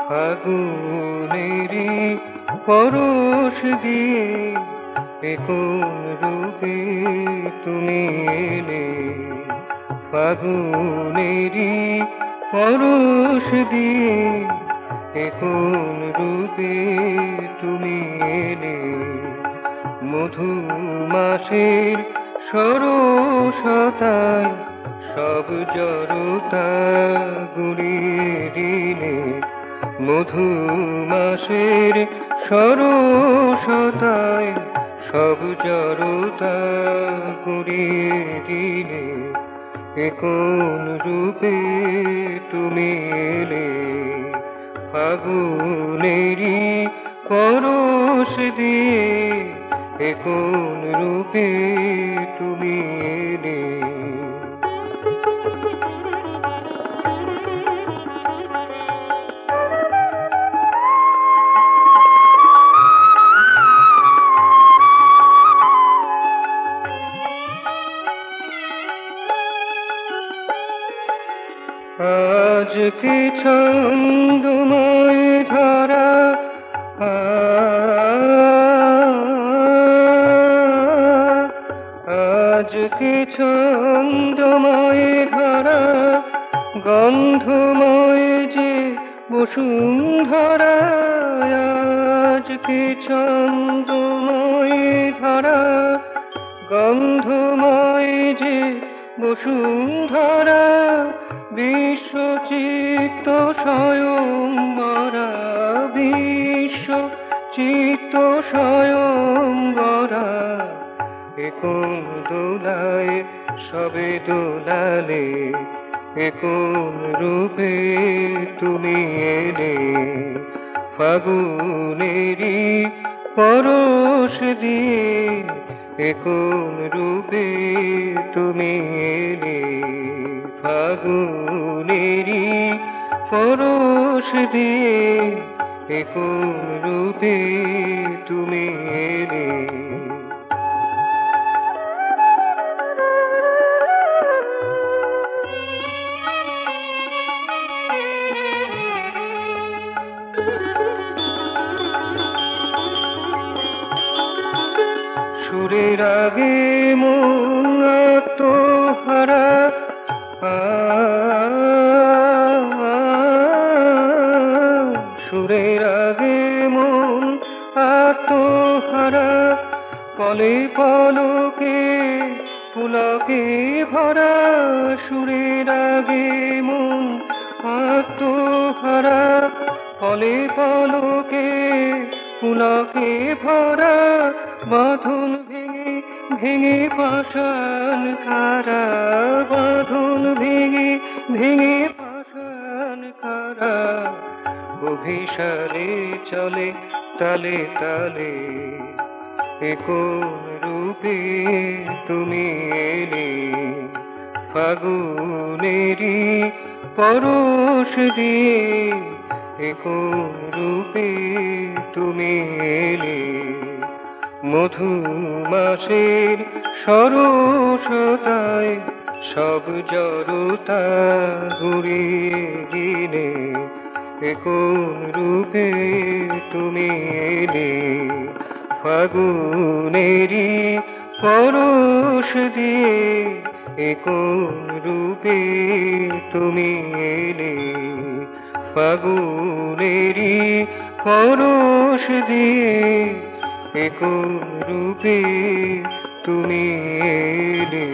ফাগুনেরি পরশ দিয়ে এ কোন রূপে তুমি এলে। ফাগুনেরি পরশ দিয়ে এ কোন রূপে তুমি এলে। মধুমাসের সরসতায় সব জড়তা গুড়িয়ে দিলে। মধুমাসের সরসতায় সব জড়তা গুড়িয়ে দিলে। এ কোন রূপে তুমি এলে। ফাগুনেরি পরশ দিয়ে এ কোন রূপে তুমি এলে। আজ কি ছন্দময় ধারা, আজ কি ছন্দময় ধারা, গন্ধময় যে বসুন্ধরা। আজ কি ছন্দময় ধারা, গন্ধময় যে বসুন্ধরা। বিশ্বচিত্ত স্বয়ংবরা, বিশ্বচিত্ত স্বয়ংবরা। এ কোন দোলায় সবে দোলালে, এ কোন রূপে তুমি এলে। ফাগুনেরি পরশ দিয়ে এ কোন রূপে তুমি এলে। ফাগুনেরি পরশ দিয়ে এ কোন রূপে তুমি এলে। সুরের আগে মন আত্মহারা, সুরের আগে মন আত্মহারা। পলে পলকে পুলকে ভরা, সুরের আগে মন আত্মহারা। পলে পলকে পুলকে ভরা, বাঁধন ভেঙে ভেঙে পাষাণ কারা। বাঁধন ভেঙে ভেঙে পাষাণ কারা। অভিসারে চলে তালে তালে, এ কোন রূপে তুমি এলে। ফাগুনেরি পরশ দিয়ে এ কোন রূপে তুমি এলে। মধুমাসের সরসতায় সব জড়তা গুড়িয়ে দিলে। এ কোন রূপে তুমি এলে। ফাগুনেরি পরশ দিয়ে এ কোন রূপে তুমি এলে। ফাগুনেরি পরশ দিয়ে এ কোন রূপে তুমি এলে।